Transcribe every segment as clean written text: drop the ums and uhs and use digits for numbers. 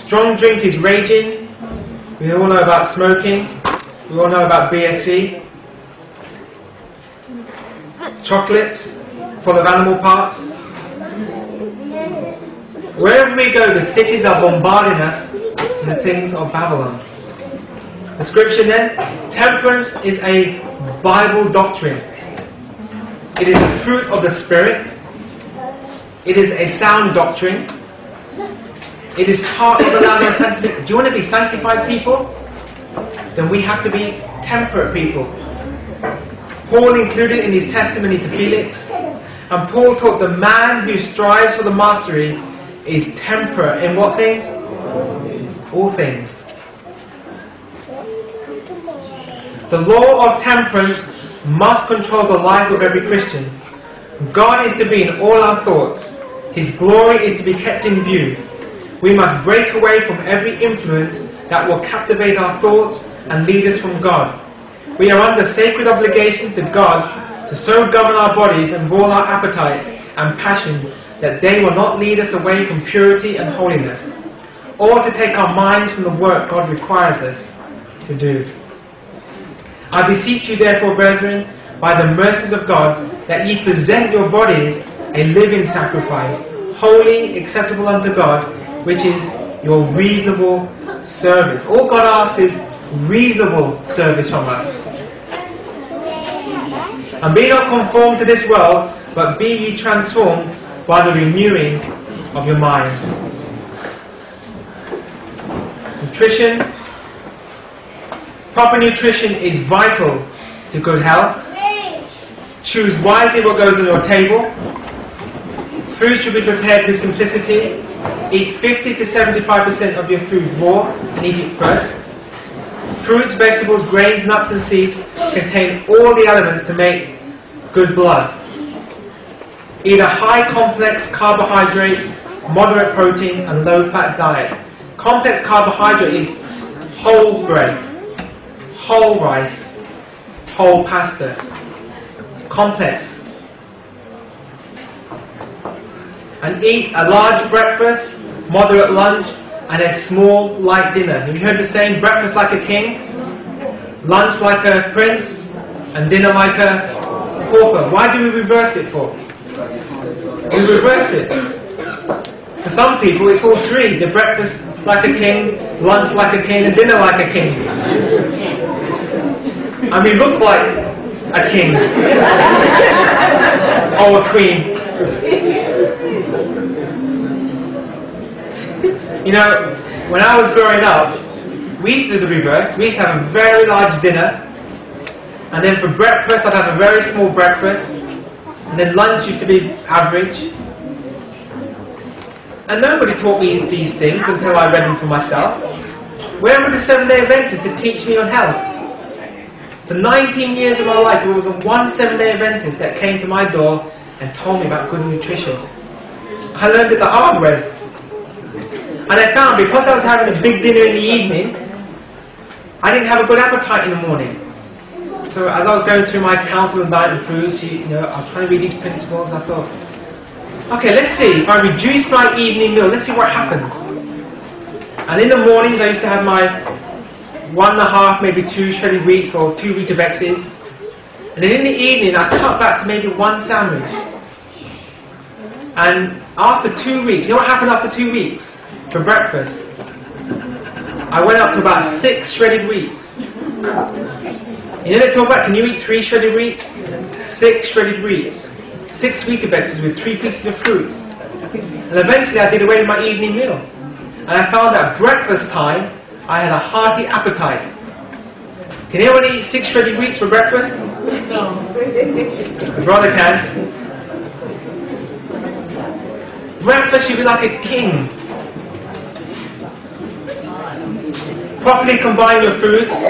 Strong drink is raging. We all know about smoking. We all know about BSC. Chocolates full of animal parts. Wherever we go, the cities are bombarding us with the things of Babylon. The scripture then, temperance is a Bible doctrine. It is a fruit of the Spirit. It is a sound doctrine. It is part of allowing us sanctification. Do you want to be sanctified people? Then we have to be temperate people. Paul included in his testimony to Felix, and Paul taught the man who strives for the mastery is temperate in what things? All things. The law of temperance must control the life of every Christian. God is to be in all our thoughts. His glory is to be kept in view. We must break away from every influence that will captivate our thoughts and lead us from God. We are under sacred obligations to God to so govern our bodies and rule our appetites and passions that they will not lead us away from purity and holiness, or to take our minds from the work God requires us to do. I beseech you therefore, brethren, by the mercies of God, that ye present your bodies a living sacrifice, holy, acceptable unto God, which is your reasonable service. All God asks is reasonable service from us. And be not conformed to this world, but be ye transformed by the renewing of your mind. Nutrition. Proper nutrition is vital to good health. Choose wisely what goes on your table. Food should be prepared with simplicity. Eat 50 to 75% of your food raw and eat it first. Fruits, vegetables, grains, nuts and seeds contain all the elements to make good blood. Eat a high complex carbohydrate, moderate protein and low fat diet. Complex carbohydrate is whole bread, whole rice, whole pasta. Complex. And eat a large breakfast, moderate lunch, and a small light dinner. Have you heard the saying, breakfast like a king, lunch like a prince, and dinner like a pauper? Why do we reverse it for? We reverse it. For some people it's all three. The breakfast like a king, lunch like a king, and dinner like a king. And we look like a king or a queen. You know, when I was growing up, we used to do the reverse. We used to have a very large dinner, and then for breakfast I'd have a very small breakfast, and then lunch used to be average. And nobody taught me these things until I read them for myself. Where were the Seventh-day Adventists to teach me on health? For 19 years of my life, there was one Seventh-day Adventist that came to my door and told me about good nutrition. I learned it the hard way. And I found, because I was having a big dinner in the evening, I didn't have a good appetite in the morning. So as I was going through my Counsel on Diet and Foods, I was trying to read these principles, I thought, okay, let's see, if I reduce my evening meal, let's see what happens. And in the mornings I used to have my 1.5, maybe 2 shredded wheats or 2 Weetabixes. And then in the evening I cut back to maybe 1 sandwich. And after 2 weeks, you know what happened after 2 weeks? For breakfast, I went up to about 6 shredded wheats. You know they talk about, can you eat 3 shredded wheats? 6 shredded wheats. 6 Weetabixes with 3 pieces of fruit. And eventually I did away with my evening meal. And I found that at breakfast time, I had a hearty appetite. Can anyone eat 6 shredded wheats for breakfast? No. My brother can. Breakfast should be like a king. Properly combine your foods.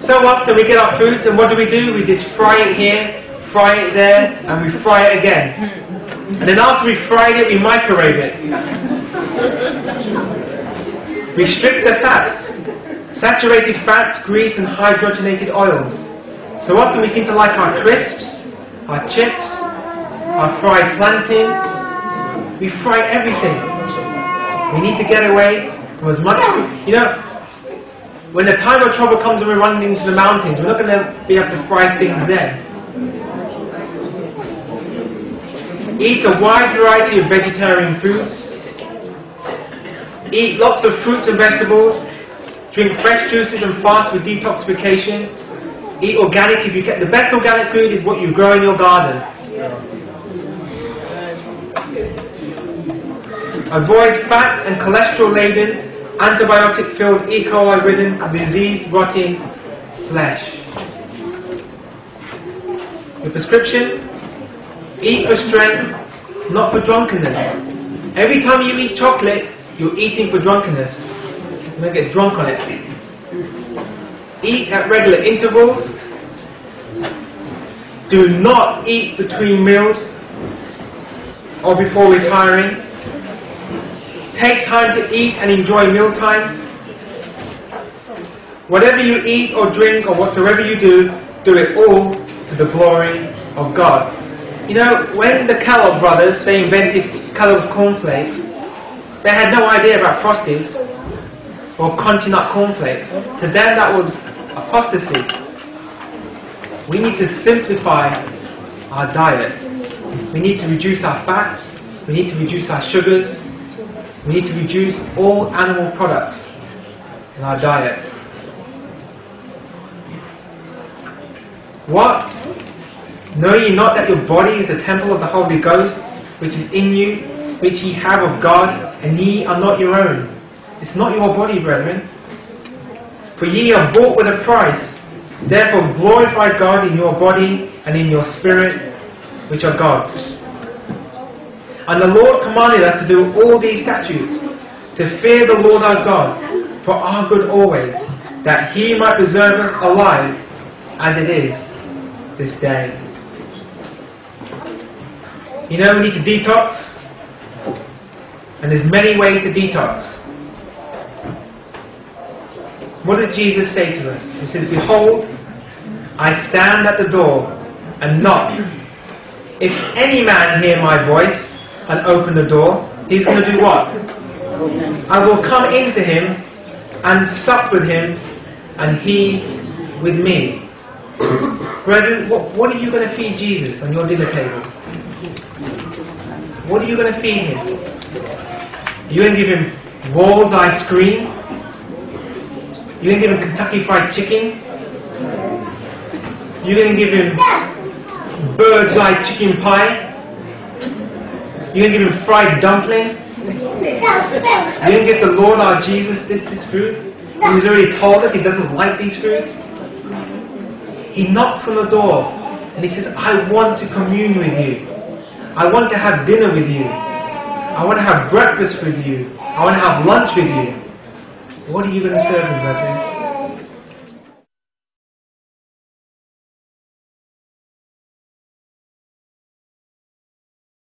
So often we get our foods and what do? We just fry it here, fry it there, and we fry it again. And then after we fried it, we microwave it. Restrict the fats. Saturated fats, grease and hydrogenated oils. So often we seem to like our crisps, our chips, our fried plantain. We fry everything. We need to get away For as much, you know, when the time of trouble comes and we're running into the mountains, we're not going to be able to fry things then. Eat a wide variety of vegetarian foods. Eat lots of fruits and vegetables. Drink fresh juices and fast for detoxification. Eat organic. If you get the best organic food is what you grow in your garden. Avoid fat and cholesterol-laden, antibiotic-filled, E. coli-ridden, diseased, rotting flesh. The prescription: eat for strength, not for drunkenness. Every time you eat chocolate, you're eating for drunkenness. You're going to get drunk on it. Eat at regular intervals. Do not eat between meals or before retiring. Take time to eat and enjoy mealtime. Whatever you eat or drink or whatsoever you do it all to the glory of God. You know, when the Kellogg brothers, they invented Kellogg's cornflakes, they had no idea about Frosties or Crunchy Nut cornflakes. To them that was apostasy. We need to simplify our diet. We need to reduce our fats. We need to reduce our sugars. We need to reduce all animal products in our diet. What? Know ye not that your body is the temple of the Holy Ghost, which is in you, which ye have of God, and ye are not your own? It's not your body, brethren. For ye are bought with a price. Therefore glorify God in your body and in your spirit, which are God's. And the Lord commanded us to do all these statutes, to fear the Lord our God, for our good always, that He might preserve us alive, as it is this day. You know, we need to detox, and there's many ways to detox. What does Jesus say to us? He says, behold, I stand at the door and knock. If any man hear my voice and open the door, he's going to do what? I will come into him and sup with him, and he with me. Brethren, what are you going to feed Jesus on your dinner table? What are you going to feed him? Are you going to give him Wall's ice cream? You're going to give him Kentucky Fried Chicken? You're going to give him bird's eye chicken pie? You're going to give him fried dumpling? You're going to give the Lord our Jesus this food? And He's already told us He doesn't like these foods? He knocks on the door and He says, I want to commune with you. I want to have dinner with you. I want to have breakfast with you. I want to have lunch with you. What are you going to serve Him, brethren?